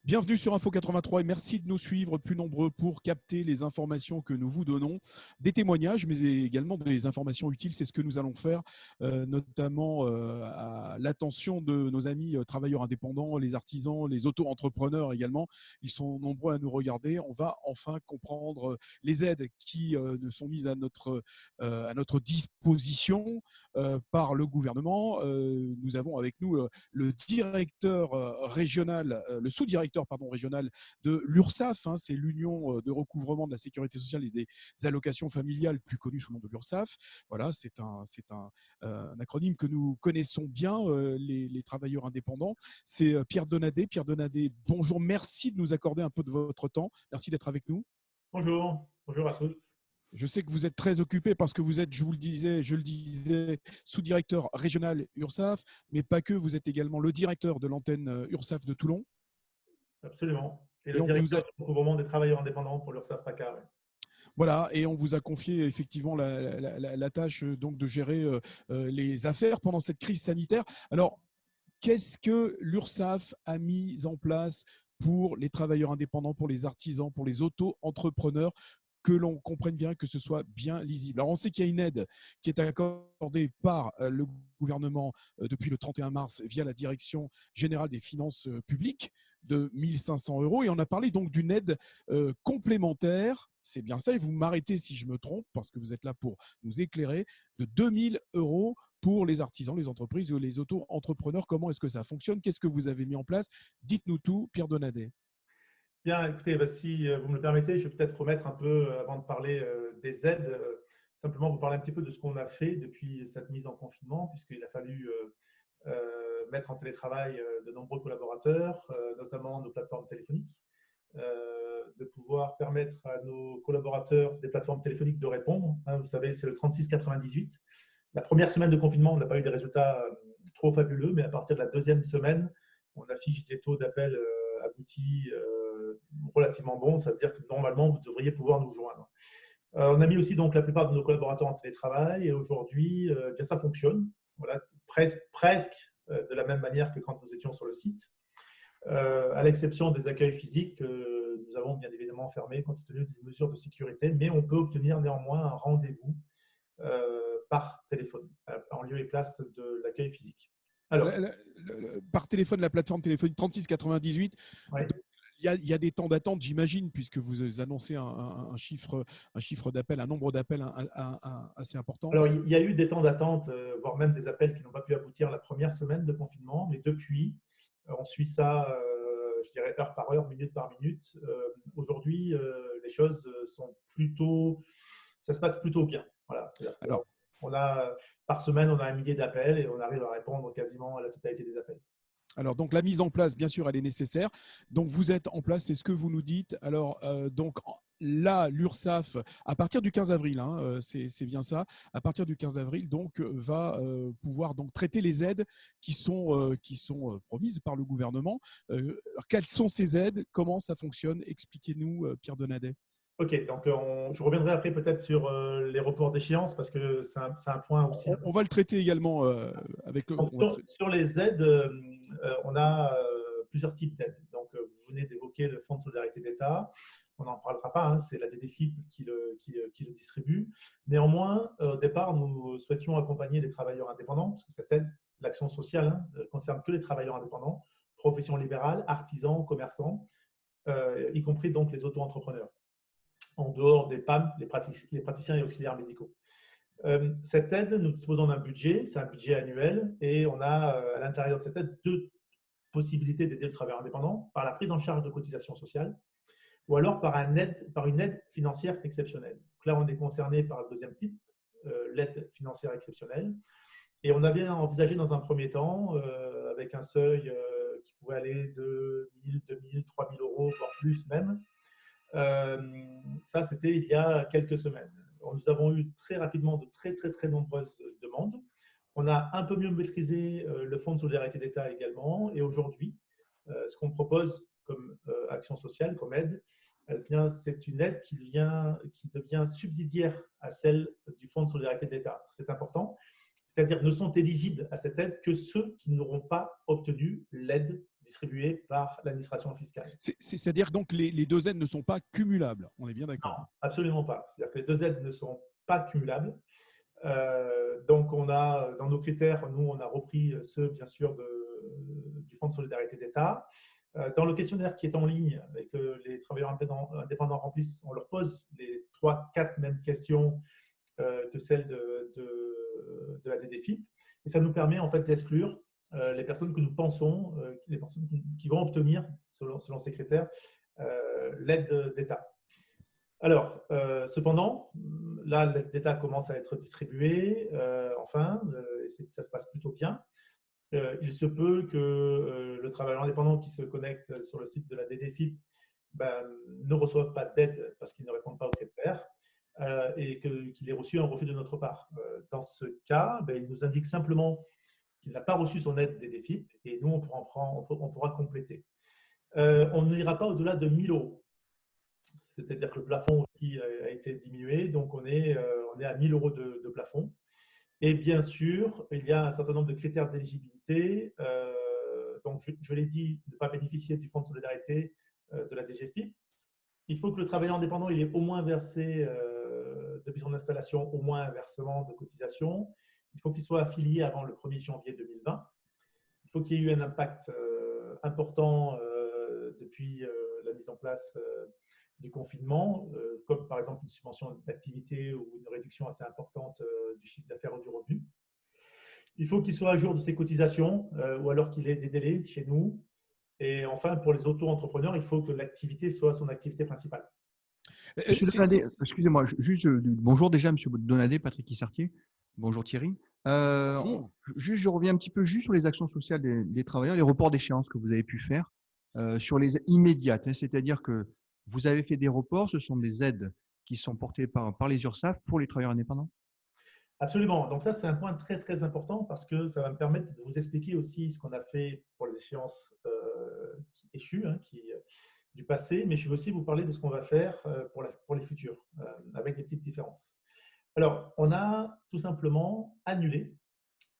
Bienvenue sur Info 83 et merci de nous suivre plus nombreux pour capter les informations que nous vous donnons, des témoignages mais également des informations utiles. C'est ce que nous allons faire, notamment à l'attention de nos amis travailleurs indépendants, les artisans, les auto-entrepreneurs également. Ils sont nombreux à nous regarder. On va enfin comprendre les aides qui sont mises à notre disposition par le gouvernement. Nous avons avec nous le directeur régional, le sous-directeur régional de l'URSSAF, c'est l'Union de recouvrement de la sécurité sociale et des allocations familiales, plus connue sous le nom de l'URSSAF. Voilà, c'est un acronyme que nous connaissons bien, les travailleurs indépendants. C'est Pierre Donadet. Pierre Donadet, bonjour, merci de nous accorder un peu de votre temps. Merci d'être avec nous. Bonjour, bonjour à tous. Je sais que vous êtes très occupé parce que vous êtes, je le disais, sous-directeur régional URSSAF, mais pas que, vous êtes également le directeur de l'antenne URSSAF de Toulon. Absolument. Et le directeur du recouvrement des travailleurs indépendants pour l'URSSAF PACA. Ouais. Voilà, et on vous a confié effectivement la tâche donc de gérer les affaires pendant cette crise sanitaire. Alors, qu'est-ce que l'URSSAF a mis en place pour les travailleurs indépendants, pour les artisans, pour les auto-entrepreneurs, que l'on comprenne bien, que ce soit bien lisible. Alors, on sait qu'il y a une aide qui est accordée par le gouvernement depuis le 31 mars via la Direction générale des finances publiques de 1 500 €. Et on a parlé donc d'une aide complémentaire, c'est bien ça, et vous m'arrêtez si je me trompe, parce que vous êtes là pour nous éclairer, de 2 000 € pour les artisans, les entreprises et les auto-entrepreneurs. Comment est-ce que ça fonctionne? Qu'est-ce que vous avez mis en place? Dites-nous tout, Pierre Donadet. Bien, écoutez, si vous me le permettez, je vais peut-être remettre un peu, avant de parler des aides, simplement vous parler un petit peu de ce qu'on a fait depuis cette mise en confinement, puisqu'il a fallu mettre en télétravail de nombreux collaborateurs, notamment nos plateformes téléphoniques, de pouvoir permettre à nos collaborateurs des plateformes téléphoniques de répondre. Vous savez, c'est le 3698. La première semaine de confinement, on n'a pas eu des résultats trop fabuleux, mais à partir de la deuxième semaine, on affiche des taux d'appel aboutis relativement bons. Ça veut dire que normalement, vous devriez pouvoir nous joindre. On a mis aussi donc la plupart de nos collaborateurs en télétravail et aujourd'hui, bien ça fonctionne. Voilà, presque de la même manière que quand nous étions sur le site, à l'exception des accueils physiques que nous avons bien évidemment fermés compte tenu des mesures de sécurité, mais on peut obtenir néanmoins un rendez-vous par téléphone, en lieu et place de l'accueil physique. Alors, par téléphone, la plateforme téléphonique 3698, ouais. Il y a des temps d'attente, j'imagine, puisque vous annoncez un chiffre d'appel, un nombre d'appels assez important. Alors, il y a eu des temps d'attente, voire même des appels qui n'ont pas pu aboutir la première semaine de confinement, mais depuis, on suit ça, je dirais, heure par heure, minute par minute. Aujourd'hui, les choses sont plutôt… Ça se passe plutôt bien. Voilà. Alors, par semaine, on a 1 millier d'appels et on arrive à répondre quasiment à la totalité des appels. Alors, donc, la mise en place, bien sûr, elle est nécessaire. Donc, vous êtes en place, c'est ce que vous nous dites. Alors, donc, là, l'URSSAF, à partir du 15 avril, c'est bien ça, à partir du 15 avril, donc, va pouvoir donc, traiter les aides qui sont promises par le gouvernement. Alors, quelles sont ces aides? Comment ça fonctionne? Expliquez-nous, Pierre Donadet. Ok, donc je reviendrai après peut-être sur les reports d'échéance parce que c'est un point aussi. On va le traiter également avec. Sur les aides, on a plusieurs types d'aides. Donc, vous venez d'évoquer le Fonds de solidarité d'État. On n'en parlera pas, c'est la DDFiP qui le distribue. Néanmoins, au départ, nous souhaitions accompagner les travailleurs indépendants parce que cette aide, l'action sociale, ne concerne que les travailleurs indépendants, professions libérales, artisans, commerçants, y compris donc les auto-entrepreneurs, en dehors des PAM, les praticiens et auxiliaires médicaux. Cette aide, nous disposons d'un budget, c'est un budget annuel, et on a à l'intérieur de cette aide 2 possibilités d'aider le travailleur indépendant, par la prise en charge de cotisations sociales, ou alors par une aide financière exceptionnelle. Donc là, on est concerné par le deuxième type, l'aide financière exceptionnelle. Et on avait envisagé dans un premier temps, avec un seuil qui pouvait aller de 1 000, 2 000, 3 000 €, voire plus même. Ça, c'était il y a quelques semaines. Nous avons eu très rapidement de très nombreuses demandes. On a un peu mieux maîtrisé le Fonds de solidarité d'État également. Et aujourd'hui, ce qu'on propose comme action sociale, comme aide, c'est une aide qui devient subsidiaire à celle du Fonds de solidarité d'État. C'est important. C'est-à-dire ne sont éligibles à cette aide que ceux qui n'auront pas obtenu l'aide distribuée par l'administration fiscale. C'est-à-dire donc les deux aides ne sont pas cumulables, on est bien Non, d'accord. absolument pas. C'est-à-dire que les deux aides ne sont pas cumulables. Donc, on a, dans nos critères, nous, on a repris ceux, bien sûr, du Fonds de solidarité d'État. Dans le questionnaire qui est en ligne et que les travailleurs indépendants remplissent, on leur pose les 3-4 mêmes questions que celles de la DDFiP. Et ça nous permet en fait d'exclure les personnes que nous pensons, les personnes qui vont obtenir, selon ces critères, l'aide d'État. Alors, cependant, là, l'aide d'État commence à être distribuée, enfin, ça se passe plutôt bien. Il se peut que le travailleur indépendant qui se connecte sur le site de la DDFiP ne reçoive pas d'aide parce qu'il ne répond pas aux critères et qu'il ait reçu un refus de notre part. Dans ce cas, il nous indique simplement qu'il n'a pas reçu son aide DDFiP et nous, on pourra compléter. On n'ira pas au-delà de 1 000 euros. C'est-à-dire que le plafond aussi a été diminué, donc on est à 1 000 euros de plafond. Et bien sûr, il y a un certain nombre de critères d'éligibilité. Donc, je l'ai dit, ne pas bénéficier du fonds de solidarité de la DGFiP. Il faut que le travailleur indépendant il ait au moins versé, depuis son installation, au moins un versement de cotisation. Il faut qu'il soit affilié avant le 1er janvier 2020. Il faut qu'il y ait eu un impact important depuis la mise en place du confinement, comme par exemple une subvention d'activité ou une réduction assez importante du chiffre d'affaires ou du revenu. Il faut qu'il soit à jour de ses cotisations ou alors qu'il ait des délais chez nous. Et enfin, pour les auto-entrepreneurs, il faut que l'activité soit son activité principale. Monsieur Donadé, excusez-moi, juste bonjour déjà, Monsieur Donadé, Patrick Issartier. Bonjour Thierry. Bonjour. Juste, je reviens un petit peu juste sur les actions sociales des travailleurs, les reports d'échéance que vous avez pu faire sur les immédiates. C'est-à-dire que vous avez fait des reports, ce sont des aides qui sont portées par les URSSAF pour les travailleurs indépendants? Absolument. Donc ça, c'est un point très, très important parce que ça va me permettre de vous expliquer aussi ce qu'on a fait pour les échéances échues, du passé, mais je vais aussi vous parler de ce qu'on va faire pour les futurs, avec des petites différences. Alors, on a tout simplement annulé,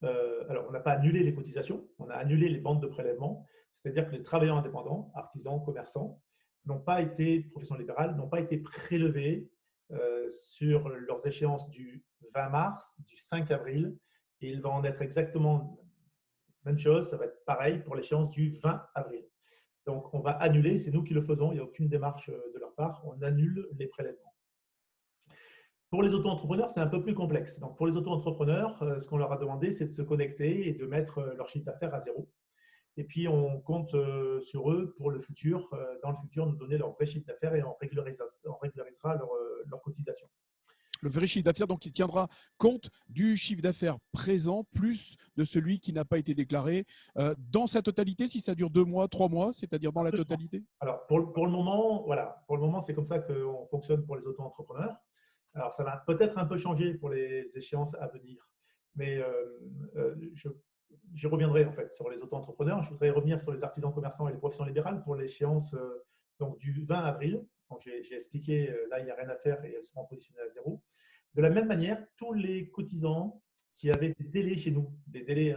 alors on n'a pas annulé les cotisations, on a annulé les bandes de prélèvement, c'est-à-dire que les travailleurs indépendants, artisans, commerçants, n'ont pas été, professions libérales, n'ont pas été prélevés sur leurs échéances du 20 mars, du 5 avril, et il va en être exactement la même chose, ça va être pareil pour l'échéance du 20 avril. Donc, on va annuler, c'est nous qui le faisons, il n'y a aucune démarche de leur part, on annule les prélèvements. Pour les auto-entrepreneurs, c'est un peu plus complexe. Donc, pour les auto-entrepreneurs, ce qu'on leur a demandé, c'est de se connecter et de mettre leur chiffre d'affaires à zéro. Et puis, on compte sur eux pour le futur, dans le futur, nous donner leur vrai chiffre d'affaires et on régularisera leur cotisation. Le vrai chiffre d'affaires, donc, il tiendra compte du chiffre d'affaires présent plus de celui qui n'a pas été déclaré dans sa totalité, si ça dure 2 mois, 3 mois, c'est-à-dire dans la totalité? Alors, pour le moment, voilà, pour le moment, c'est comme ça qu'on fonctionne pour les auto-entrepreneurs. Alors, ça va peut-être un peu changer pour les échéances à venir, mais j'y reviendrai en fait sur les auto-entrepreneurs. Je voudrais revenir sur les artisans commerçants et les professions libérales pour l'échéance donc du 20 avril. J'ai expliqué, là, il n'y a rien à faire et elles seront positionnées à zéro. De la même manière, tous les cotisants qui avaient des délais chez nous, des délais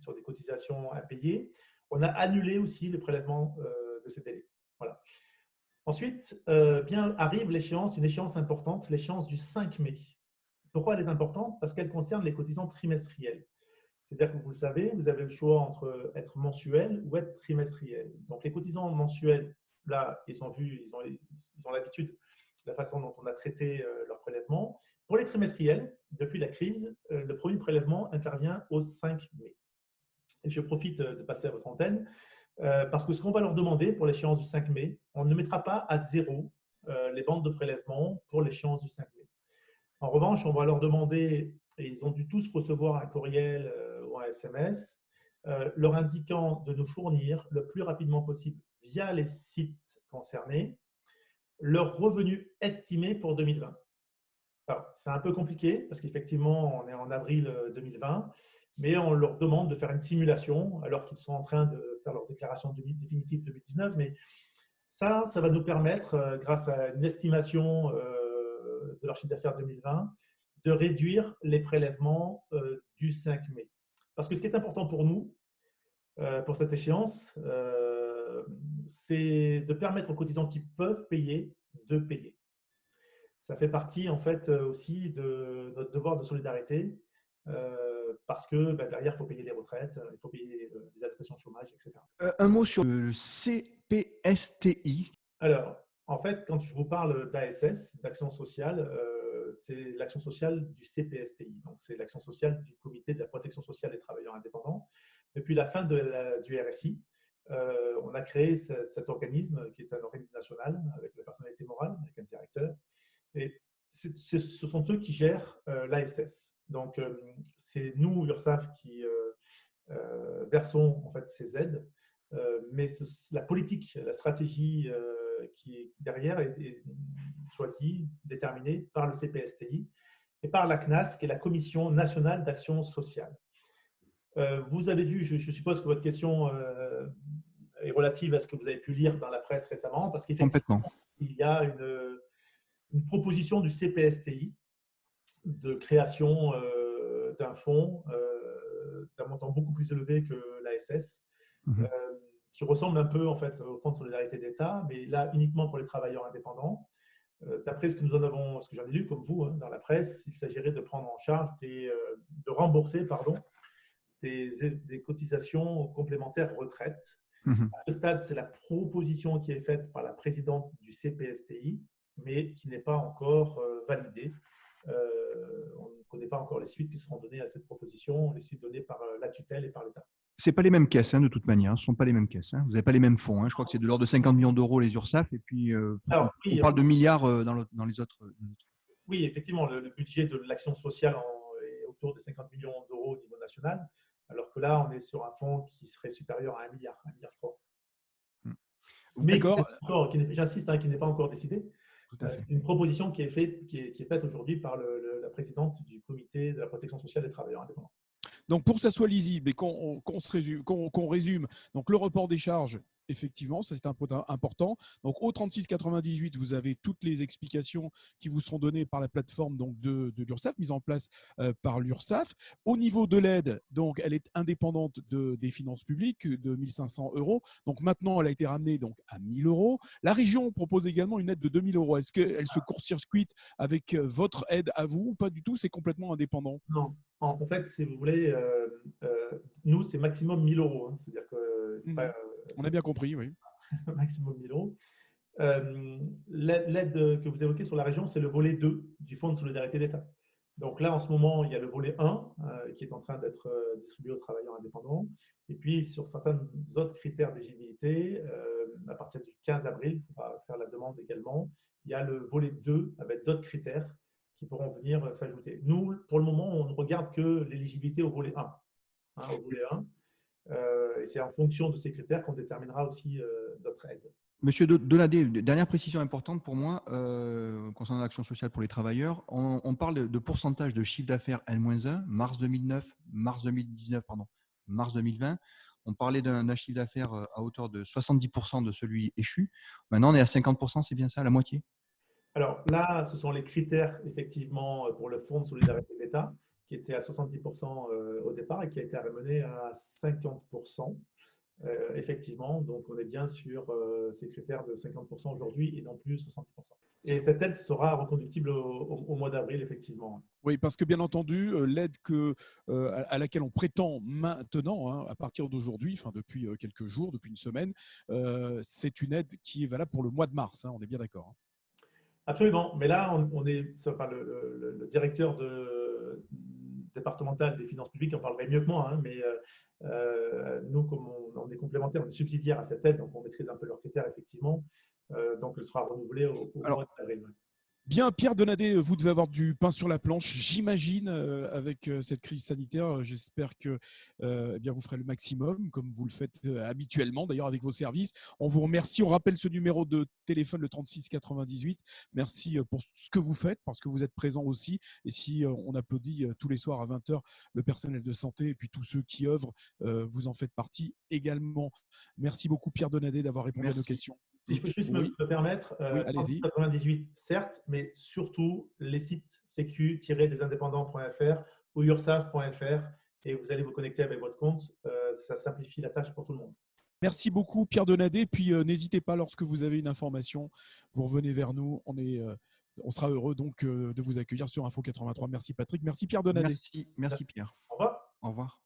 sur des cotisations impayées, on a annulé aussi le prélèvement de ces délais. Voilà. Ensuite, bien arrive l'échéance, une échéance importante, l'échéance du 5 mai. Pourquoi elle est importante? Parce qu'elle concerne les cotisants trimestriels. C'est-à-dire que vous le savez, vous avez le choix entre être mensuel ou être trimestriel. Donc, les cotisants mensuels, là, ils ont l'habitude de la façon dont on a traité leur prélèvement. Pour les trimestriels, depuis la crise, le premier prélèvement intervient au 5 mai. Et je profite de passer à votre antenne parce que ce qu'on va leur demander pour l'échéance du 5 mai, on ne mettra pas à zéro les bandes de prélèvement pour l'échéance du 5 mai. En revanche, on va leur demander, et ils ont dû tous recevoir un courriel ou un SMS, leur indiquant de nous fournir le plus rapidement possible via les sites concernés leur revenu estimé pour 2020. C'est un peu compliqué parce qu'effectivement, on est en avril 2020, mais on leur demande de faire une simulation alors qu'ils sont en train de faire leur déclaration définitive 2019. Mais ça va nous permettre, grâce à une estimation de leur chiffre d'affaires 2020, de réduire les prélèvements du 5 mai. Parce que ce qui est important pour nous, pour cette échéance, c'est de permettre aux cotisants qui peuvent payer de payer. Ça fait partie en fait aussi de notre devoir de solidarité parce que derrière, il faut payer les retraites, il faut payer les allocations chômage, etc. Un mot sur le CPSTI. Alors, en fait, quand je vous parle d'ASS, d'action sociale, c'est l'action sociale du CPSTI. Donc, c'est l'action sociale du Comité de la protection sociale des travailleurs indépendants. Depuis la fin du RSI, on a créé cet organisme qui est un organisme national avec la personnalité morale, avec un directeur. Et ce sont eux qui gèrent l'ASS. Donc, c'est nous, URSSAF, qui versons en fait ces aides, mais la politique, la stratégie qui est derrière est choisie, déterminée par le CPSTI et par la CNAS, qui est la Commission nationale d'action sociale. Vous avez vu, je suppose que votre question est relative à ce que vous avez pu lire dans la presse récemment, parce qu'effectivement, il y a une proposition du CPSTI de création d'un fonds d'un montant beaucoup plus élevé que l'ASS, qui ressemble un peu en fait au Fonds de solidarité d'État, mais là uniquement pour les travailleurs indépendants. D'après ce que j'en ai lu comme vous dans la presse, il s'agirait de prendre en charge de rembourser des cotisations complémentaires retraite. À ce stade, c'est la proposition qui est faite par la présidente du CPSTI, mais qui n'est pas encore validée. On ne connaît pas encore les suites qui seront données à cette proposition, les suites données par la tutelle et par l'État. Ce n'est pas les mêmes caisses, de toute manière. Ce ne sont pas les mêmes caisses. Vous n'avez pas les mêmes fonds. Je crois que c'est de l'ordre de 50 millions d'euros les URSSAF. Et puis, on parle de milliards dans les autres. Oui, effectivement, le budget de l'action sociale est autour de 50 millions d'euros au niveau national, alors que là, on est sur un fonds qui serait supérieur à 1 milliard, 1,3 milliard. Mais j'insiste, qui n'est pas encore décidé. C'est une proposition qui est faite aujourd'hui par la présidente du comité de la protection sociale des travailleurs indépendants. Donc, pour que ça soit lisible et qu'on résume, donc le report des charges, effectivement, ça c'est un point important. Donc, au 3698, vous avez toutes les explications qui vous seront données par la plateforme donc, de l'URSSAF, mise en place par l'URSSAF. Au niveau de l'aide, donc, elle est indépendante des finances publiques de 1 500 €. Donc, maintenant, elle a été ramenée donc, à 1 000 €. La région propose également une aide de 2 000 €. Est-ce qu'elle se court-circuite avec votre aide à vous ou pas du tout? C'est complètement indépendant? Non. En fait, si vous voulez, nous, c'est maximum 1 000 €. C'est-à-dire que on a bien compris, oui. Maximum 1 000 €. L'aide que vous évoquez sur la région, c'est le volet 2 du Fonds de solidarité d'État. Donc là, en ce moment, il y a le volet 1 qui est en train d'être distribué aux travailleurs indépendants. Et puis, sur certains autres critères d'éligibilité, à partir du 15 avril, on va faire la demande également, il y a le volet 2 avec d'autres critères qui pourront venir s'ajouter. Nous, pour le moment, on ne regarde que l'éligibilité au volet 1. Au volet 1. Et c'est en fonction de ces critères qu'on déterminera aussi notre aide. Monsieur Donadé, dernière précision importante pour moi concernant l'action sociale pour les travailleurs. On parle de pourcentage de chiffre d'affaires N-1, mars 2019, mars 2020. On parlait d'un chiffre d'affaires à hauteur de 70% de celui échu. Maintenant, on est à 50%, c'est bien ça, la moitié? Alors là, ce sont les critères effectivement pour le Fonds de solidarité de l'État qui était à 70% au départ et qui a été ramené à 50%. Effectivement, donc on est bien sur ces critères de 50% aujourd'hui et non plus 70%. Et cette aide sera reconductible au mois d'avril, effectivement. Oui, parce que bien entendu, l'aide à laquelle on prétend maintenant, à partir d'aujourd'hui, enfin depuis quelques jours, depuis une semaine, c'est une aide qui est valable pour le mois de mars, on est bien d'accord. Absolument, mais là, le directeur départemental des finances publiques en parlerait mieux que moi, mais nous, comme on est complémentaires, on est subsidiaire à cette aide, donc on maîtrise un peu leurs critères, effectivement. Donc, elle sera renouvelée au mois d'avril. Bien, Pierre Donadé, vous devez avoir du pain sur la planche, j'imagine, avec cette crise sanitaire. J'espère que vous ferez le maximum, comme vous le faites habituellement, d'ailleurs, avec vos services. On vous remercie. On rappelle ce numéro de téléphone, le 36 98. Merci pour ce que vous faites, parce que vous êtes présent aussi. Et si on applaudit tous les soirs à 20 h le personnel de santé et puis tous ceux qui œuvrent, vous en faites partie également. Merci beaucoup, Pierre Donadé, d'avoir répondu à nos questions. Si je peux juste Oui. me permettre, Oui, allez-y. 98, certes, mais surtout les sites sécu-desindépendants.fr ou ursaf.fr et vous allez vous connecter avec votre compte. Ça simplifie la tâche pour tout le monde. Merci beaucoup, Pierre Donadé. Puis n'hésitez pas, lorsque vous avez une information, vous revenez vers nous. On sera heureux donc de vous accueillir sur Info 83. Merci Patrick. Merci Pierre Donadé. Merci Pierre. Au revoir. Au revoir.